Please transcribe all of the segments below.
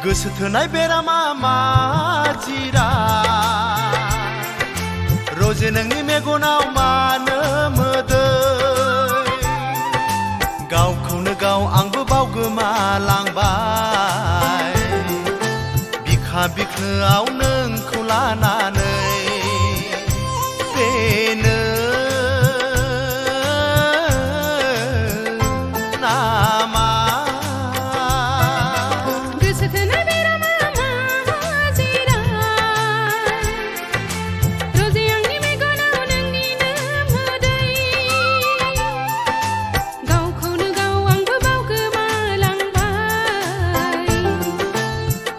गोसो थोनाय बेरामा मा जिरा रजे नोंनि मेगनाव मानो मोदै गावखौनो गाव आंबो बावगोमालांबाय बिखा बिखोआव नोंखौ लानानै बेनो नामा गोसो थोनाय बेरामा मा जिरा रजे आंनि मेगनाव नोंनिनो मोदै गावखौनो गाव आंबो बावगोमालांबाय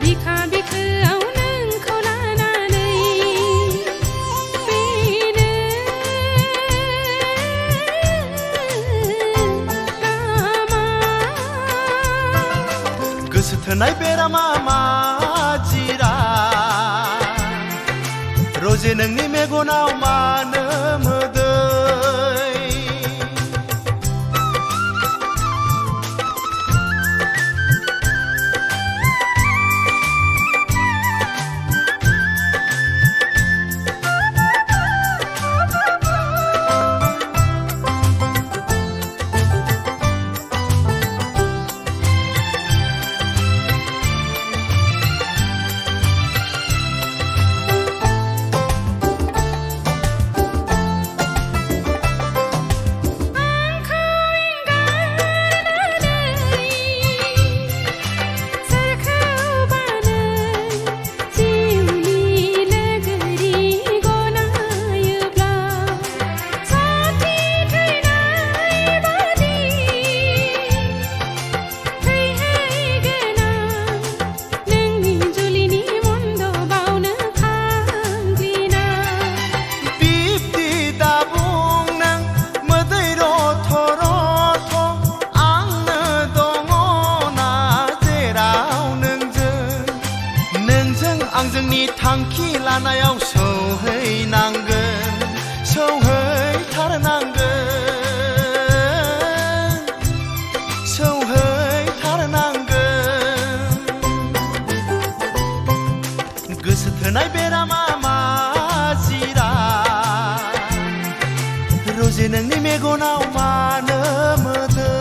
बिखा बिखोआव नोंखौ लानानै बेनो नामा गोसो थोनाय बेरामा मा जिरा रजे नोंनि मेगनाव मानो मोदै आं जोंनि थांखि लानायाव सौहैनांगोन सौहैथारनांगोन गोसो थोनाय बेरामा मा जिरा रजे नोंनि मेगनाव मानो मोदै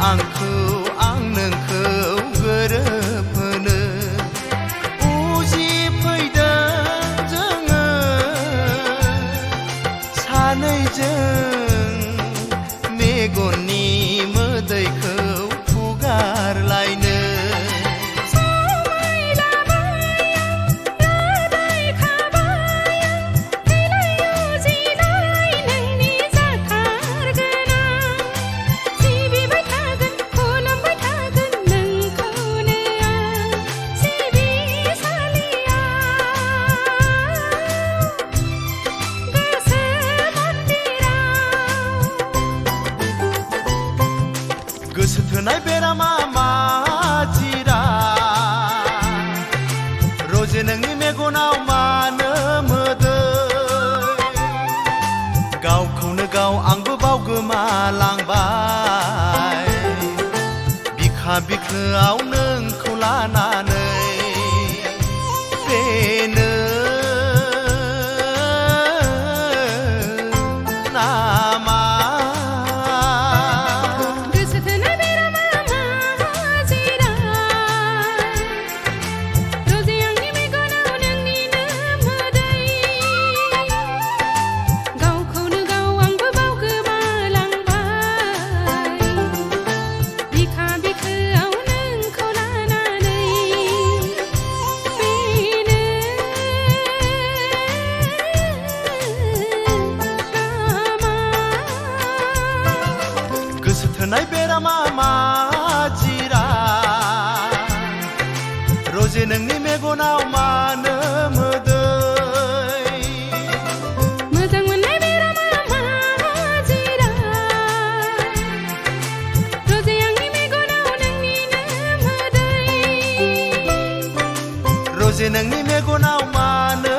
आंखौ आं नोंखौ गोरोबहोनो उजिफैदों जोङो सानैजों मेगननि मोदैखौ फुगारलायनो गोसो थोनाय बेरामा मा जिरा रजे नोंनि मेगनाव मानो मोदै गावखौनो गाव आंबो बावगोमालांबाय बिखा बिखोआव नोंखौ लानानै बेनो नामा बिखा बिखोआव थोनाय बेरामा मा जिरा रजे नोंनि मेगनाव मानो मोदै मोजां मोननाय बेरामा मा जिरा रजे आंनि मेगनाव नोंनिनो मोदै रजे नोंनि मेगनाव मानो